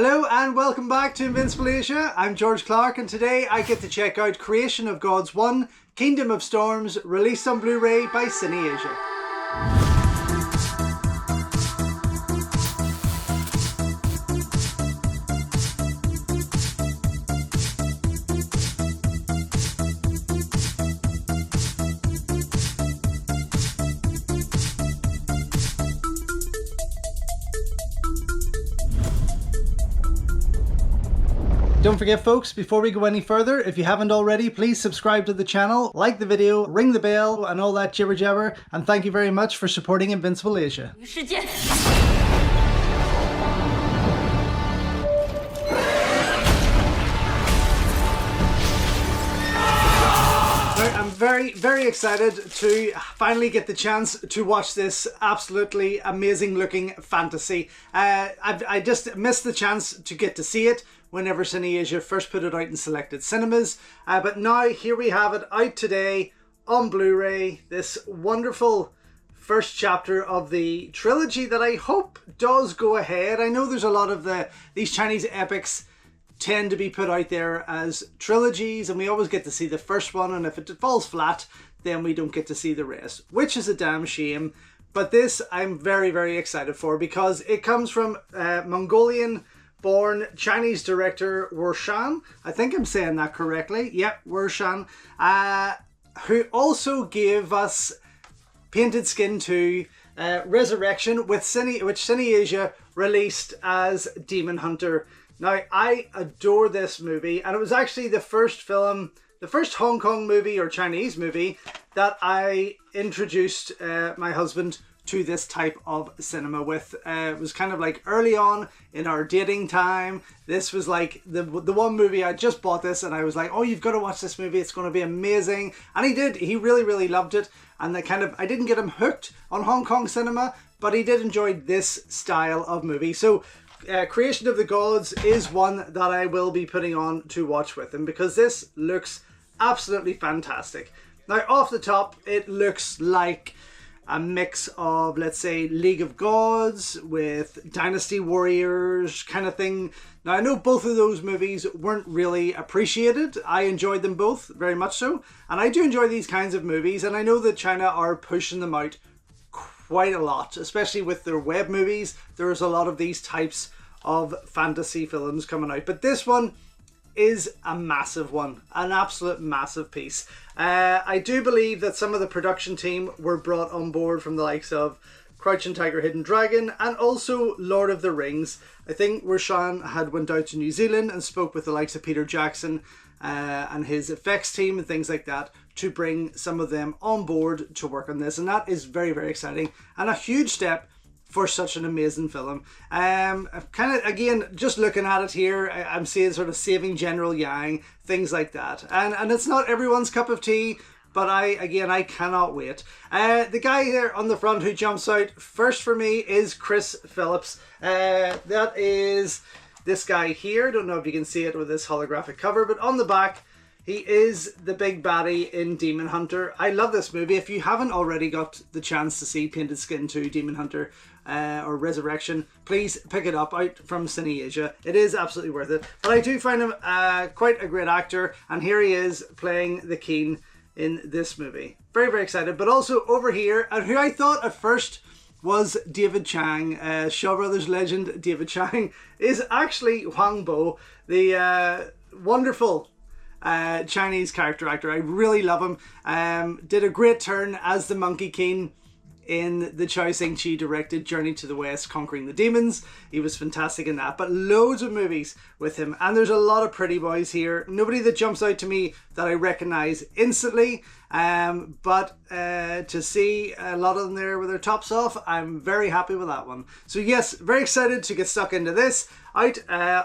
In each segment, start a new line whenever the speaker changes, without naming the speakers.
Hello and welcome back to Invincible Asia. I'm George Clark and today I get to check out Creation of Gods 1, Kingdom of Storms, released on Blu-ray by Cineasia. Don't forget folks, before we go any further, if you haven't already, please subscribe to the channel, like the video, ring the bell and all that jibber jabber, and thank you very much for supporting Invincible Asia. I'm very excited to finally get the chance to watch this absolutely amazing looking fantasy. I just missed the chance to get to see it whenever Cineasia first put it out in selected cinemas, but now here we have it out today on Blu-ray, this wonderful first chapter of the trilogy that I hope does go ahead. I know there's a lot of these Chinese epics tend to be put out there as trilogies and we always get to see the first one, and if it falls flat then we don't get to see the rest, which is a damn shame. But this I'm very excited for because it comes from Mongolian born Chinese director Wuershan. I think I'm saying that correctly. Yep, Wuershan, who also gave us Painted Skin 2 Resurrection, which Cineasia released as Demon Hunter. Now, I adore this movie, and it was actually the first film, the first Hong Kong movie or Chinese movie that I introduced my husband to this type of cinema with. It was kind of like early on in our dating time. This was like the one movie I just bought this and I was like, oh, you've got to watch this movie, it's going to be amazing. And he did. He really loved it. And I didn't get him hooked on Hong Kong cinema, but he did enjoy this style of movie. So Creation of the Gods is one that I will be putting on to watch with him because this looks absolutely fantastic. Now, off the top, it looks like a mix of, let's say, League of Gods with Dynasty Warriors kind of thing. Now, I know both of those movies weren't really appreciated. I enjoyed them both, very much so. And I do enjoy these kinds of movies, and I know that China are pushing them out quite a lot, especially with their web movies. There's a lot of these types of fantasy films coming out. But this one is a massive one, an absolute massive piece. I do believe that some of the production team were brought on board from the likes of Crouching Tiger, Hidden Dragon and also Lord of the Rings. I think Wuershan had went out to New Zealand and spoke with the likes of Peter Jackson and his effects team and things like that to bring some of them on board to work on this, and that is very exciting and a huge step for such an amazing film. Kind of, again, just looking at it here, I'm seeing sort of Saving General Yang, things like that. And it's not everyone's cup of tea, but I cannot wait. The guy there on the front who jumps out first for me is Chris Phillips. That is this guy here. Don't know if you can see it with this holographic cover, but on the back, he is the big baddie in Demon Hunter. I love this movie. If you haven't already got the chance to see Painted Skin 2 Demon Hunter or Resurrection, please pick it up out from Cineasia. It is absolutely worth it. But I do find him quite a great actor, and here he is playing the Keen in this movie. Very excited. But also over here, and who I thought at first was David Chang, Shaw Brothers legend David Chang, is actually Huang Bo, the wonderful Chinese character actor. I really love him. Did a great turn as the Monkey King in the Chow Sing-chi directed Journey to the West, Conquering the Demons. He was fantastic in that, but loads of movies with him, and there's a lot of pretty boys here. Nobody that jumps out to me that I recognize instantly, but to see a lot of them there with their tops off, I'm very happy with that one. So yes, very excited to get stuck into this. Out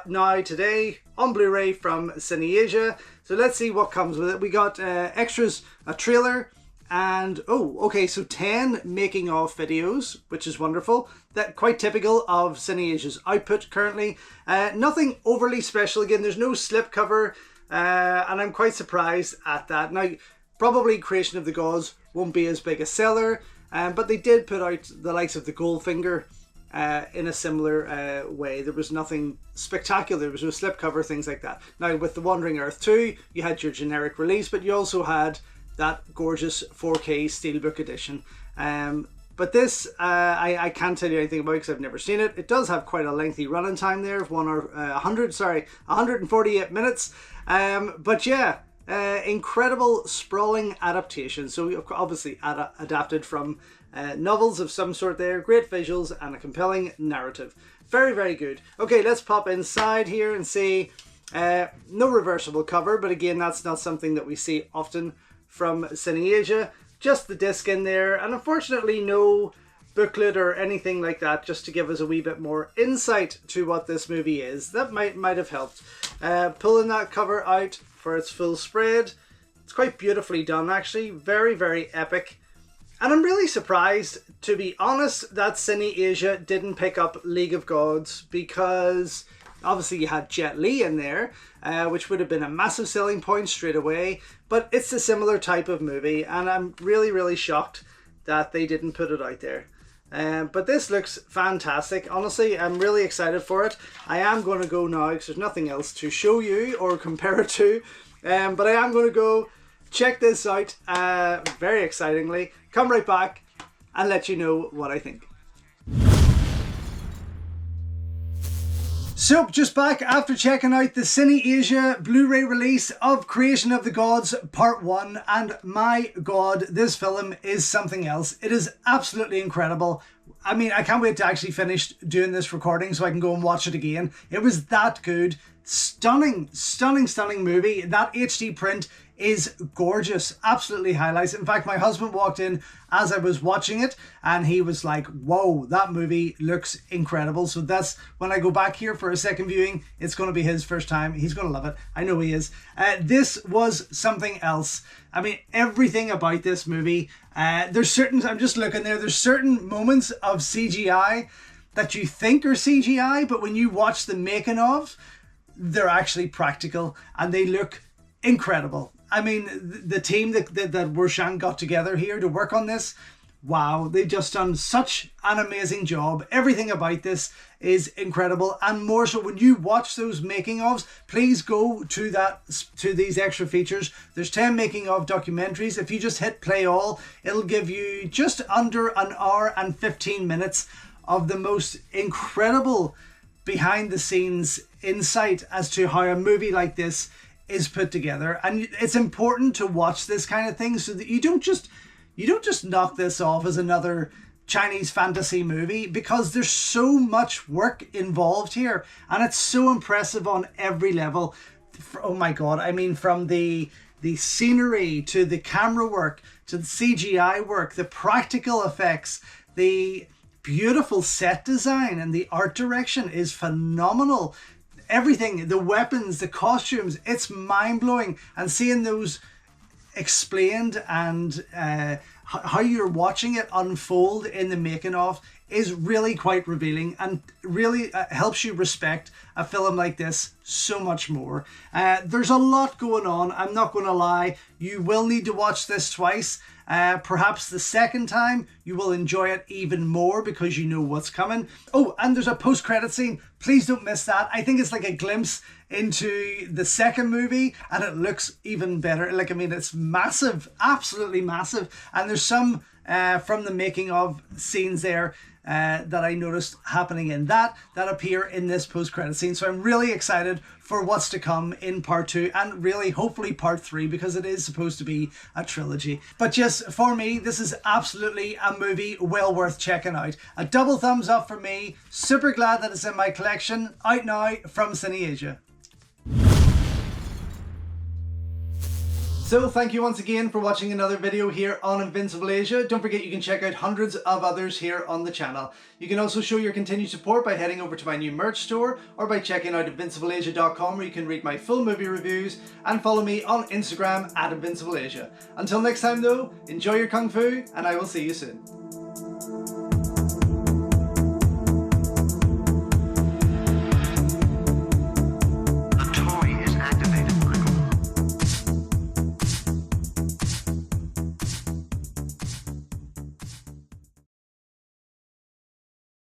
now today on Blu-ray from Cineasia. So let's see what comes with it. We got extras, a trailer, and okay, so 10 making of videos, which is wonderful. That quite typical of Cineasia's output currently. Nothing overly special. Again, there's no slipcover, and I'm quite surprised at that. Now, probably Creation of the Gods won't be as big a seller, but they did put out the likes of the Goldfinger in a similar way. There was nothing spectacular. There was no slipcover, things like that. Now with The Wandering Earth 2, you had your generic release, but you also had that gorgeous 4K Steelbook edition. But this, I can't tell you anything about because I've never seen it. It does have quite a lengthy running time there of 148 minutes. But yeah, incredible sprawling adaptation. So obviously adapted from novels of some sort there. Great visuals and a compelling narrative. Very, very good. Okay, let's pop inside here and see. No reversible cover, but again, that's not something that we see often from Cineasia. Just the disc in there, and unfortunately no booklet or anything like that, just to give us a wee bit more insight to what this movie is. That might have helped. Pulling that cover out for its full spread. It's quite beautifully done, actually. Very, very epic. And I'm really surprised, to be honest, that Cineasia didn't pick up League of Gods, because obviously you had Jet Li in there, which would have been a massive selling point straight away. But it's a similar type of movie, and I'm really, really shocked that they didn't put it out there. But this looks fantastic. Honestly, I'm really excited for it. I am going to go now because there's nothing else to show you or compare it to. But I am going to go check this out very excitingly. Come right back and let you know what I think. So, just back after checking out the Cineasia Blu-ray release of Creation of the Gods Part 1, and my god, this film is something else. It is absolutely incredible. I mean, I can't wait to actually finish doing this recording so I can go and watch it again. It was that good. Stunning, stunning, stunning movie. That HD print is gorgeous. Absolutely highlights. In fact, my husband walked in as I was watching it and he was like, whoa, that movie looks incredible. So that's when I go back here for a second viewing, it's going to be his first time. He's going to love it. I know he is. This was something else. I mean, everything about this movie, there's certain, I'm just looking there, there's certain moments of CGI that you think are CGI, but when you watch the making of, they're actually practical and they look incredible. I mean, the team that Wuershan got together here to work on this, wow, they've just done such an amazing job. Everything about this is incredible, and more so when you watch those making ofs, please go to these extra features. There's 10 making of documentaries. If you just hit play all, it'll give you just under an hour and 15 minutes of the most incredible behind the scenes insight as to how a movie like this is put together. And it's important to watch this kind of thing so that you don't just knock this off as another Chinese fantasy movie, because there's so much work involved here and it's so impressive on every level. Oh my god, I mean, from the scenery to the camera work to the CGI work, the practical effects, the beautiful set design, and the art direction is phenomenal. Everything, the weapons, the costumes, it's mind-blowing. And seeing those explained and how you're watching it unfold in the making of is really quite revealing, and really helps you respect a film like this so much more. There's a lot going on, I'm not going to lie. You will need to watch this twice. Perhaps the second time you will enjoy it even more because you know what's coming. Oh, and there's a post-credit scene. Please don't miss that. I think it's like a glimpse into the second movie and it looks even better. Like, I mean, it's massive, absolutely massive. And there's some from the making of scenes there that I noticed happening in that appear in this post-credit scene. So I'm really excited for what's to come in part 2 and really hopefully part 3, because it is supposed to be a trilogy. But just for me, this is absolutely a movie well worth checking out. A double thumbs up for me. Super glad that it's in my collection. Out now from Cineasia. So thank you once again for watching another video here on Invincible Asia. Don't forget you can check out hundreds of others here on the channel. You can also show your continued support by heading over to my new merch store or by checking out invincibleasia.com, where you can read my full movie reviews, and follow me on Instagram @InvincibleAsia. Until next time though, enjoy your Kung Fu and I will see you soon.